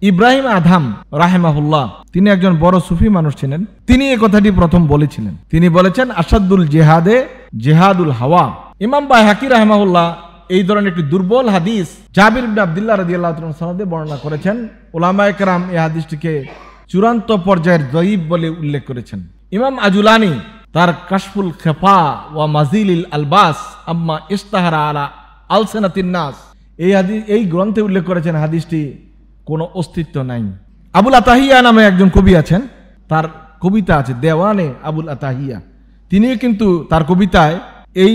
Ibrahim Adham রাহেমাহুল্লাহ তিনি একজন বড় সুফি মানুষ ছিলেন। তিনি এই কথাটি প্রথম বলেছিলেন। তিনি বলেছেন, আসাদুল জেহাদে জেহাদুল হাওয়া। ইমাম বাইহাকি রাহেমাহুল্লাহ এই ধরনের একটি দুর্বল হাদিস জাবির ইবনে আব্দুল্লাহ রাদিয়াল্লাহু তাআলা সনদে বর্ণনা করেছেন। উলামায়ে কেরাম এই হাদিসটিকে চূড়ান্ত পর্যায়ের দঈফ বলে উল্লেখ করেছেন। ইমাম আজুলানি তার কাশফুল খেফা ওয়া মাজিলিল আলবাস আম্মা ইস্তাহারা আলা আলসিনাতিন নাস এই গ্রন্থে উল্লেখ করেছেন হাদিসটি কোনো অস্তিত্ব নাই। আবুল আতাহিয়া নামে একজন কবি আছেন, তার কবিতা আছে দেওয়ানে আবুল আতাহিয়া। তিনি কিন্তু তার কবিতায় এই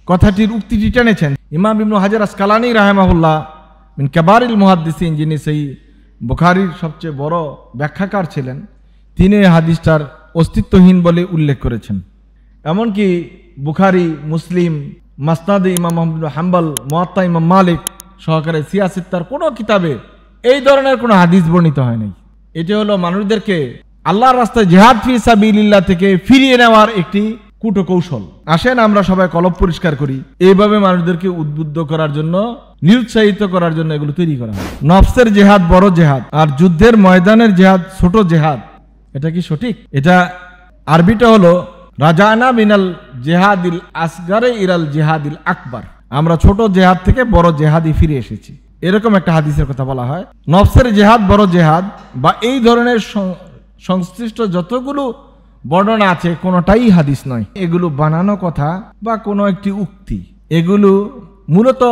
কথাটির উক্তিটি টেনেছেন। ইমাম ইবনে হাজার আসকালানী রাহিমাহুল্লাহ মিন কাবারিল মুহাদ্দিসিন, যিনি সেই বুখারীর সবচেয়ে বড় ব্যাখ্যাকার ছিলেন, তিনি এই হাদিসটার অস্তিত্বহীন বলে উল্লেখ করেছেন। এমনকি বুখারী, মুসলিম, মাসনাদে ইমাম আহমদ বিন হাম্বল, মুয়াত্তা ইমাম মালিক সহকারে সিয়াসিত্তার কোনো কিতাবে এই ধরনের কোনো হাদিস বর্ণিত হয় নাই। এটি হলো মানুষদেরকে আল্লাহর রাস্তায় জিহাদ ফি সাবিলিল্লাহ থেকে ফিরিয়ে নেওয়ার একটি কূটকৌশল। আসেন আমরা সবাই কলব পরিষ্কার করি, এইভাবে মানুষদেরকে উদ্বুদ্ধ করার জন্য, নিরুৎসাহিত করার জন্য এগুলো তৈরি করা হয়। নফসের জেহাদ বড় জেহাদ আর যুদ্ধের ময়দানের জেহাদ ছোট জেহাদ, এটা কি সঠিক? এটা আরবিটা হলো রাজানা মিনাল জেহাদিল আসগারে ইরাল জেহাদিল আকবার। আমরা ছোট জেহাদ থেকে বড় জেহাদি ফিরে এসেছি, এরকম একটা হাদিসের কথা বলা হয়। নফসের জেহাদ বড় জেহাদ বা এই ধরনের সংশ্লিষ্ট যতগুলো বর্ণনা আছে কোনোটাই হাদিস নয়, এগুলো বানানো কথা বা কোনো একটি উক্তি, এগুলো মূলত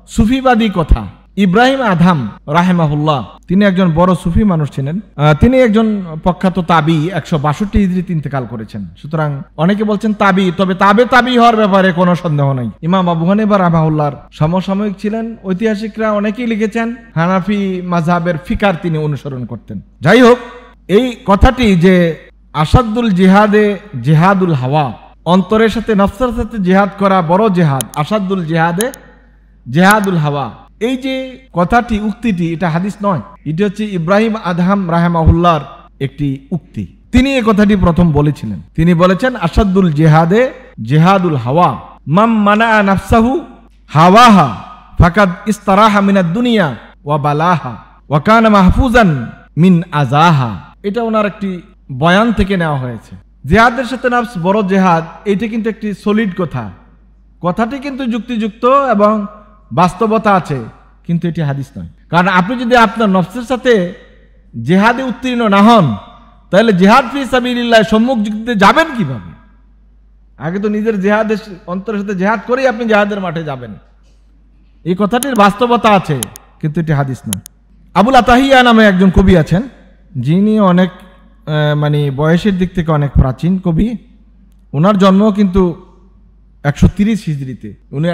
সুফিবাদী কথা। ইব্রাহিম আদহাম রাহেমাহুল্লাহ তিনি একজন বড় সুফি মানুষ ছিলেন। তিনি একজন প্রখ্যাত তাবি, 162 হিজরিতে ইন্তেকাল করেছেন। সুতরাং অনেকে বলছেন তাবি, তবে তাবি হওয়ার ব্যাপারে কোনো সন্দেহ নাই। ইমাম আবু হানিফা রাহিমাহুল্লাহর সমসাময়িক ছিলেন। ঐতিহাসিকরা অনেকেই লিখেছেন হানাফি মাযহাবের ফিকার তিনি অনুসরণ করতেন। যাই হোক, এই কথাটি যে আসাদুল জিহাদে জেহাদুল হাওয়া, অন্তরের সাথে নফসের সাথে জিহাদ করা বড় জেহাদ, আসাদুল জিহাদে জেহাদুল হাওয়া, এই যে কথাটি উক্তিটি এটা হাদিস নয়, এটি হচ্ছে ইব্রাহিম আদহাম রাহিমাহুল্লাহর একটি উক্তি। তিনি এই কথাটি প্রথম বলেছিলেন। তিনি বলেছেন, আসাদুল জিহাদে জেহাদুল হাওয়া মাম মানা নাফসাহু হাওয়াহা ফাকাদ ইস্তারাহা মিনাদ দুনিয়া ওয়া বালাহা ওয়া কানা মাহফুজান মিন আযাহা। এটা ওনার একটি বয়ান থেকে নেওয়া হয়েছে। জিহাদের সাথে নফস বড় জেহাদ, এটা কিন্তু একটি সলিড কথা, কথাটি কিন্তু যুক্তিযুক্ত এবং বাস্তবতা আছে, কিন্তু এটি হাদিস নয়। কারণ আপনি যদি আপনার নফসের সাথে জেহাদে উত্তীর্ণ না হন, তাহলে জিহাদ ফি সাবিলিল্লাহ সম্মুখ যুক্তিতে যাবেন কিভাবে? আগে তো নিজের জেহাদের অন্তরের সাথে জেহাদ করেই আপনি জেহাদের মাঠে যাবেন। এই কথাটির বাস্তবতা আছে, কিন্তু এটি হাদিস নয়। আবুল আতাহিয়া নামে একজন কবি আছেন, যিনি অনেক বয়সের দিক থেকে অনেক প্রাচীন কবি। ওনার জন্ম কিন্তু 130 হিজরিতে। উনি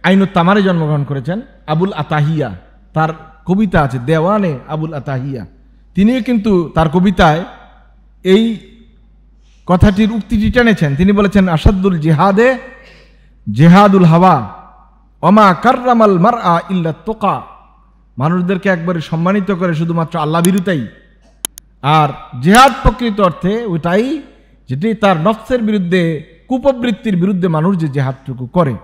আইনুত তামারে জন্মগ্রহণ করেছেন। আবুল আতাহিয়া, তার কবিতা আছে দেওয়ানে আবুল আতাহিয়া। তিনি কিন্তু তার কবিতায় এই কথাটির উক্তিটি টেনেছেন। তিনি বলেছেন, আসাদুল জিহাদে জেহাদুল হাওয়া ওমা কাররামাল মারআ ইল্লা তুকা। মানুষদেরকে একবারে সম্মানিত করে শুধুমাত্র আল্লাহ বিরুদ্ধেই। আর জেহাদ প্রকৃত অর্থে ওইটাই যেটি তার নফসের বিরুদ্ধে, কুপবৃত্তির বিরুদ্ধে মানুষ যে জেহাদটুকু করে।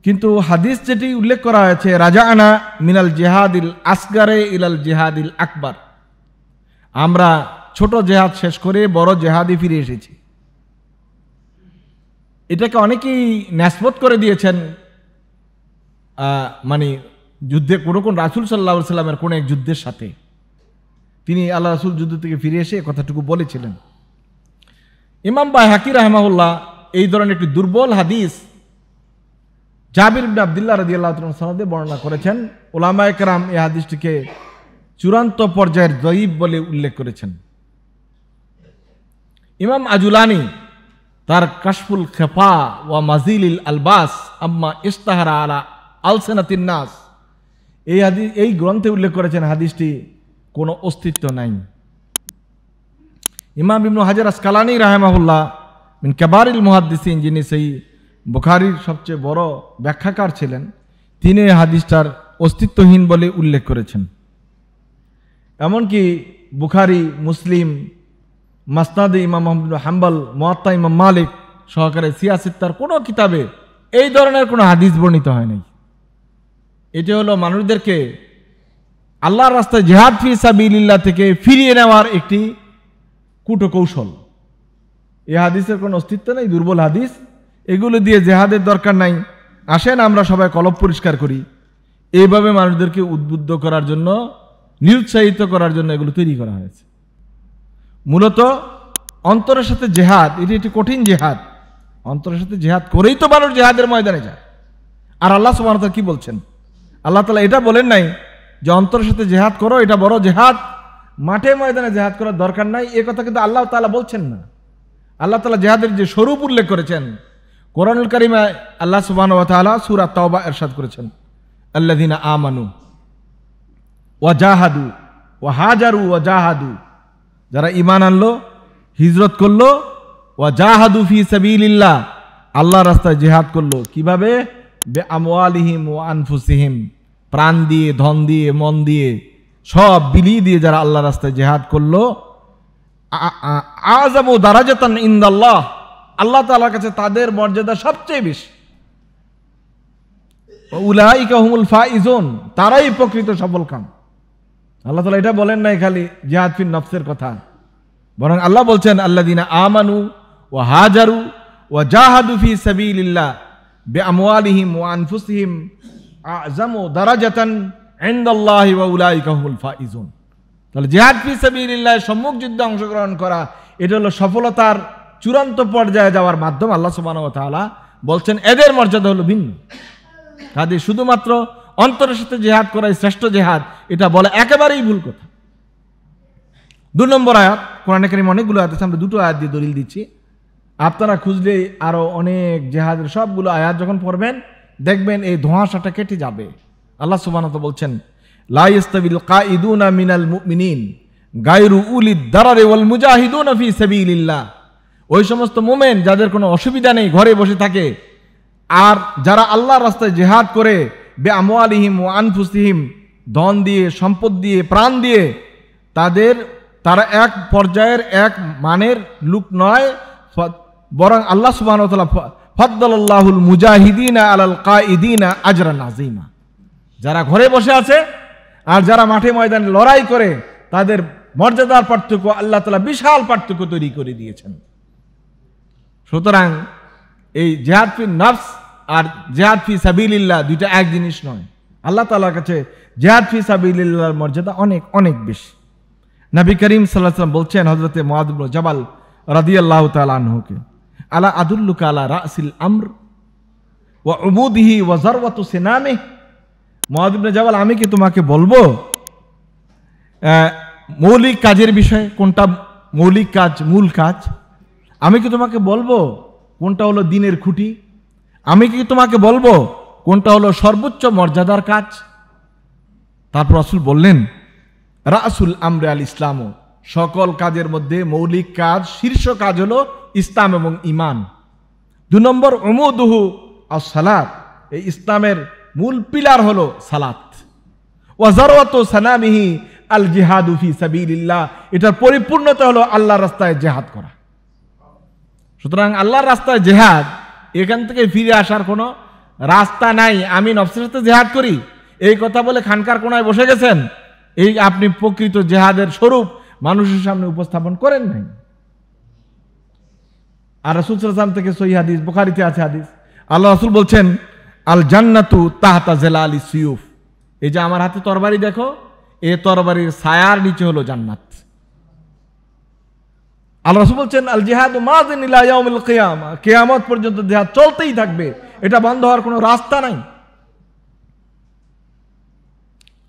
কিন্তু হাদিস যেটি উল্লেখ করা হয়েছে, রাজাআনা মিনাল জেহাদিল আসগারে ইলাল জেহাদিল আকবার, আমরা ছোট জেহাদ শেষ করে বড় জেহাদে ফিরে এসেছি। এটাকে অনেকেই ন্যাসবত করে দিয়েছেন, যুদ্ধে কোন রাসূল সাল্লাল্লাহু আলাইহি সাল্লামের কোন এক যুদ্ধের সাথে। তিনি আল্লাহ রাসূল যুদ্ধ থেকে ফিরে এসে কথাটুকু বলেছিলেন। ইমাম বাইহাকি রাহিমাহুল্লাহ এই ধরনের একটি দুর্বল হাদিস জাবির ইবনে আব্দুল্লাহ রাদিয়াল্লাহু তাআলা সনদে বর্ণনা করেছেন। উলামায়ে কেরাম এই হাদিসটিকে চূড়ান্ত পর্যায়ের দঈফ বলে উল্লেখ করেছেন। ইমাম আজুলানি তার কাশফুল খেফা ওয়া মাজিলিল আলবাস আম্মা ইস্তাহারা আলা আলসিনাতিন নাস এই গ্রন্থে উল্লেখ করেছেন হাদিসটি কোনো অস্তিত্ব নাই। ইমাম ইবনে হাজার আসকালানী রাহিমাহুল্লাহ মিন কাবারিল মুহাদ্দিসিন, যিনি সেই বুখারীর সবচেয়ে বড় ব্যাখ্যাকার ছিলেন, তিনি এই হাদিসটার অস্তিত্বহীন বলে উল্লেখ করেছেন। এমনকি বুখারী, মুসলিম, মাসনাদে ইমাম আহমদ বিন হাম্বল, মুয়াত্তা ইমাম মালিক সহকারে সিয়াসিত্তার কোনো কিতাবে এই ধরনের কোনো হাদিস বর্ণিত হয় নাই। এটি হলো মানুষদেরকে আল্লাহর রাস্তায় জিহাদ ফি সাবিলিল্লাহ থেকে ফিরিয়ে নেওয়ার একটি কূটকৌশল। এই হাদিসের কোনো অস্তিত্ব নেই, দুর্বল হাদিস, এগুলো দিয়ে জেহাদের দরকার নাই, আসেন আমরা সবাই কলব পরিষ্কার করি, এইভাবে মানুষদেরকে উদ্বুদ্ধ করার জন্য, নিরুৎসাহিত করার জন্য এগুলো তৈরি করা হয়েছে। মূলত অন্তরের সাথে জেহাদ, এটি একটি কঠিন জেহাদ। অন্তরের সাথে জেহাদ করেই তো মানুষ জেহাদের ময়দানে যায়। আর আল্লাহ সুবহানাহু ওয়া তাআলা কি বলছেন? আল্লাহ তাআলা এটা বলেন নাই যে অন্তরের সাথে জেহাদ করো, এটা বড় জেহাদ, মাঠে ময়দানে জেহাদ করার দরকার নাই, এ কথা কিন্তু আল্লাহ তাআলা বলছেন না। আল্লাহ তাআলা জেহাদের যে স্বরূপ উল্লেখ করেছেন কোরআনুল কারীমে, আল্লাহ সুবহানাহু ওয়া তাআলা সূরা তাওবা ইরশাদ করেছেন, আল্লাযীনা আমানু ওয়া জাহাদু ওয়া হাজারু ওয়া জাহাদু, যারা ঈমান আনলো, হিজরত করলো, ওয়া জাহাদু ফি সাবিলিল্লাহ, আল্লাহর রাস্তায় জিহাদ করলো। কিভাবে? বিআমওয়ালিহিম ওয়া আনফুসিহিম, প্রাণ দিয়ে, ধন দিয়ে, মন দিয়ে, সব বিলিয়ে দিয়ে যারা আল্লাহর রাস্তায় জিহাদ করলো, আযামু দারাজাতান ইনদাল্লাহ, আল্লাহ তাআলার কাছে তাদের মর্যাদা সবচেয়ে বেশি। উলাইকা হুমুল ফাইজুন, তারাই প্রকৃত সফলকাম। আল্লাহ তাআলা এটা বলেন নাই খালি জিহাদ ফিন নফসের কথা, বরং আল্লাহ বলছেন আল্লাযীনা আমানু ওয়া হাজারু ওয়া জাহাদু ফি সাবিলিল্লাহ বিআমওয়ালিহিম ওয়া আনফুসিহিম আযামু দারাজাতান ইনদাল্লাহি ওয়া উলাইকা হুমুল ফাইজুন। তাহলে জিহাদ ফি সাবিলিল্লাহ, সম্মুখ যুদ্ধে অংশগ্রহণ করা, এটা হলো সফলতার চূড়ান্ত পর্যায়ে যাওয়ার মাধ্যম। আল্লাহ সুবহানাহু ওয়া তাআলা বলছেন এদের মর্যাদা হলো ভিন্ন। কাজে শুধুমাত্র অন্তরের সাথে জিহাদ করাই শ্রেষ্ঠ জিহাদ, এটা বলে একেবারেই ভুল কথা। 2 নম্বর আয়াত, কোরআনে কারীমে অনেকগুলো আয়াত আছে, আমরা 2টো আয়াত দিয়ে দলিল দিচ্ছি। আপনারা খুঁজলে আরো অনেক জিহাদের সবগুলো আয়াত যখন পড়বেন দেখবেন এই ধোঁয়াশাটা কেটে যাবে। আল্লাহ সুবহানাহু ওয়া তাআলা বলছেন, লা ইস্তাবিল কাঈদুনা মিনাল মুমিনিন গায়রু উলিদ দারারি ওয়াল মুজাহিদুনা ফি সাবিলিল্লাহ, ওই সমস্ত মুমিন যাদের কোনো অসুবিধা নেই, ঘরে বসে থাকে, আর যারা আল্লাহর রাস্তায় জিহাদ করে বিআমওয়ালিহিম ওয়া আনফুসিহিম, ধন দিয়ে, সম্পদ দিয়ে, প্রাণ দিয়ে, তারা এক পর্যায়ের, এক মানের লোক নয়, বরং আল্লাহ সুবহানাহু ওয়া তাআলা ফাদ্দালাল্লাহুল মুজাহিদিনা আলাল কাঈদিনা আজরান আযীমা, যারা ঘরে বসে আছে আর যারা মাঠে ময়দানে লড়াই করে, তাদের মর্যাদার পার্থক্য আল্লাহ তাআলা বিশাল পার্থক্য তৈরি করে দিয়েছেন। সুতরাং এই জিহাদ ফি নফস আর জিহাদ ফি সাবিলিল্লাহ দুইটা এক জিনিস নয়। আল্লাহ তাআলার কাছে জিহাদ ফি সাবিলিল্লাহর মর্যাদা অনেক অনেক বেশি। নবী করিম সাল্লাল্লাহু আলাইহি ওয়াসাল্লাম বলছেন হযরতে মুআয ইবনে জাবাল রাদিয়াল্লাহু তাআলা আনহুকে, আলা আদুল্লুকা আলা রাসিল আমর ওয়া উমুদিহি ওয়া যারওয়াতু সিনামিহি, মুআয ইবনে জাবাল, আমি কি তোমাকে বলবো মৌলিক কাজের বিষয়ে, কোনটা মৌলিক কাজ, মূল কাজ? আমি কি তোমাকে বলবো কোনটা হলো দিনের খুঁটি? আমি কি তোমাকে বলবো কোনটা হলো সর্বোচ্চ মর্যাদার কাজ? তারপর রাসূল বললেন, রাসুল আমরে আল ইসলাম, সকল কাজের মধ্যে মৌলিক কাজ, শীর্ষ কাজ হলো ইসলাম এবং ঈমান। 2 নম্বর উমুদুহু আস-সালাত, এই ইসলামের মূল পিলার হলো সালাত। ওয়া যারওয়াতু সানামিহি আল জিহাদু ফি সাবিলিল্লাহ, এটার পরিপূর্ণতা হলো আল্লাহর রাস্তায় জিহাদ করা। সুতরাং আল্লাহর রাস্তায় জিহাদ, এখান থেকে ফিরে আসার কোনো রাস্তা নাই। আমি নফসের সাথে জিহাদ করি এই কথা বলে খানকার কোনায় বসে গেছেন, এই আপনি প্রকৃত জিহাদের স্বরূপ মানুষের সামনে উপস্থাপন করেন নাই। আর রাসূল সাল্লাল্লাহু আলাইহি ওয়াসাল্লাম থেকে সহিহ হাদিস, বুখারীতে আছে হাদিস, আল্লাহ রাসূল বলছেন, আল জান্নাতু তাহতা জিলালি সিয়ুফ, এই যে আমার হাতে তরবারি দেখো, এই তরবারির ছায়ার নিচে হলো জান্নাত। আল্লাহ রাসূল বলছেন, আল জিহাদু মাযিন ইলা ইয়াউমিল কিয়ামা, কিয়ামত পর্যন্ত জিহাদ চলতেই থাকবে, এটা বন্ধ হওয়ার কোনো রাস্তা নাই।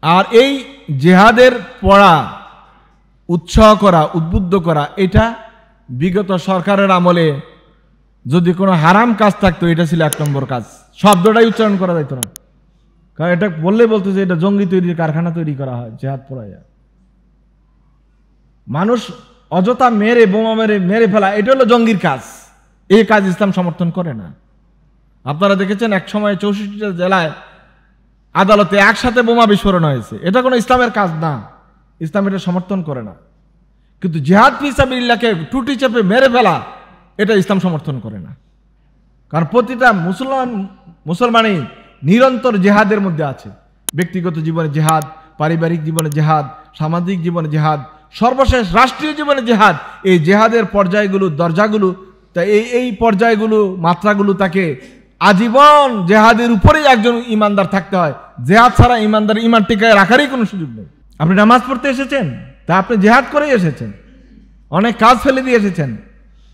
আর এই জিহাদের পড়া, উৎসাহ করা, উদ্বুদ্ধ করা, এটা বিগত সরকারের আমলে যদি কোনো হারাম কাজ থাকতো এটা ছিল 1 নম্বর কাজ, শব্দটাই উচ্চারণ করা যাইত না। কারণ এটা বললে বলতো যে এটা জঙ্গি তৈরির কারখানা তৈরি করা হয়, জিহাদ পড়ায়। মানুষ অযথা মেরে, বোমা মেরে ফেলা, এটা হলো জঙ্গির কাজ। এই কাজ ইসলাম সমর্থন করে না। আপনারা দেখেছেন এক সময় 64টা জেলায় আদালতে একসাথে বোমা বিস্ফোরণ হয়েছে, এটা কোনো ইসলামের কাজ না, ইসলাম এটা সমর্থন করে না। কিন্তু জিহাদ ফি সাবিলিল্লাহকে টুটি চেপে মেরে ফেলা, এটা ইসলাম সমর্থন করে না। কারণ প্রতিটা মুসলমানই নিরন্তর জিহাদের মধ্যে আছে। ব্যক্তিগত জীবনে জিহাদ, পারিবারিক জীবনে জেহাদ, সামাজিক জীবনে জেহাদ, সর্বশেষ রাষ্ট্রীয় জীবনে জেহাদ। এই জেহাদের পর্যায়গুলো, দরজাগুলো, তা এই পর্যায়গুলো, মাত্রাগুলো তাকে আজীবন জেহাদের উপরেই একজন ইমানদার থাকতে হয়। জেহাদ ছাড়া ইমানদার ইমান টিকায় রাখারই কোনো সুযোগ নেই। আপনি নামাজ পড়তে এসেছেন, তা আপনি জেহাদ করেই এসেছেন, অনেক কাজ ফেলে দিয়ে এসেছেন,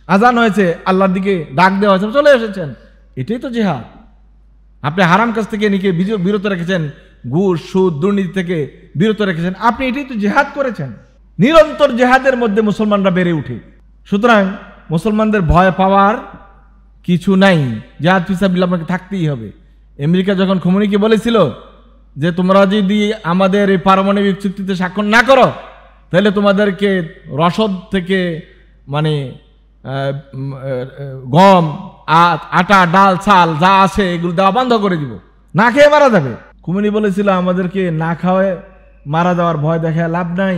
আজান হয়েছে, আল্লাহর দিকে ডাক দেওয়া হয়েছে, চলে এসেছেন, এটাই তো জেহাদ। আপনি হারাম কাজ থেকে নিজেকে বিরত রেখেছেন, ঘুষ, সুদ, দুর্নীতি থেকে বিরত রেখেছেন, আপনি এটাই তো জেহাদ করেছেন। নিরন্তর জেহাদের মধ্যে মুসলমানরা বেড়ে উঠে। সুতরাং মুসলমানদের ভয় পাওয়ার কিছু নাই, জেহাদ ফিসাবিল্লাহ আপনাকে থাকতেই হবে। আমেরিকা যখন খোমেনিকে বলেছিল যে তোমরা যদি আমাদের এই পারমাণবিক চুক্তিতে স্বাক্ষর না করো, তাহলে তোমাদেরকে রসদ থেকে মানে গম, আটা, ডাল, চাল যা আছে এগুলো দেওয়া বন্ধ করে দিব, না খেয়ে মারা যাবে। খোমেনি বলেছিল আমাদেরকে না খাওয়ায় মারা যাওয়ার ভয় দেখায় লাভ নাই,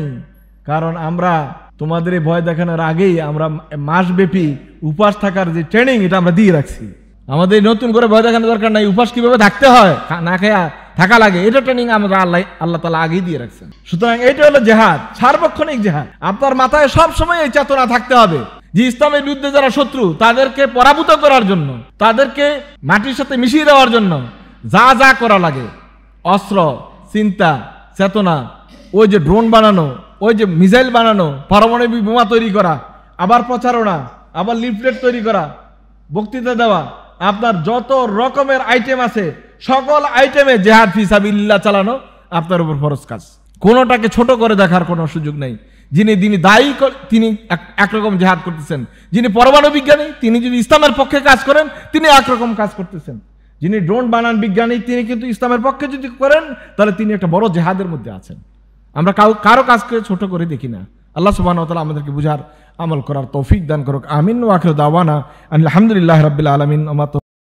কারণ আমরা তোমাদের এই ভয় দেখানোর আগেই আমরা মাসব্যাপী উপাস থাকার যে ট্রেনিং এটা আমরা দিয়ে রাখছি। আমাদের নতুন করে ভয় দেখানোর দরকার নাই, উপাস কিভাবে থাকতে হয়, না খেয়ে থাকা লাগে, এটা ট্রেনিং আমরা আল্লাহ তাআলা আগেই দিয়ে রাখছেন। সুতরাং এটা হলো জেহাদ, সার্বক্ষণিক জেহাদ। আপনার মাথায় সব সময় এই চেতনা থাকতে হবে যে ইসলামের বিরুদ্ধে যারা শত্রু তাদেরকে পরাভূত করার জন্য, তাদেরকে মাটির সাথে মিশিয়ে দেওয়ার জন্য যা যা করা লাগে, অস্ত্র, চিন্তা, চেতনা, ওই যে ড্রোন বানানো, ওই যে মিসাইল বানানো, পারমাণবিক বোমা তৈরি করা, আবার প্রচারণা, আবার লিফলেট তৈরি করা, বক্তৃতা দেওয়া, আপনার যত রকমের আইটেম আছে সকল আইটেমে জেহাদ ফিসাবিল্লাহ চালানো আপনার উপর ফরজ কাজ। কোনোটাকে ছোট করে দেখার কোনো সুযোগ নেই। যিনি দায়ী তিনি একরকম জেহাদ করতেছেন, যিনি পরমাণু বিজ্ঞানী তিনি যদি ইসলামের পক্ষে কাজ করেন তিনি একরকম কাজ করতেছেন, যিনি ড্রোন বানান বিজ্ঞানী তিনি কিন্তু ইসলামের পক্ষে যদি করেন তাহলে তিনি একটা বড় জেহাদের মধ্যে আছেন। আমরা কারো কাজকে ছোট করে দেখি না। আল্লাহ সুবহানাহু ওয়া তাআলা আমাদেরকে বুঝার, আমল করার তৌফিক দান করুক। আমিন। ওয়া আখিরু দাওয়ানা আলহামদুলিল্লাহি রাব্বিল আলামিন।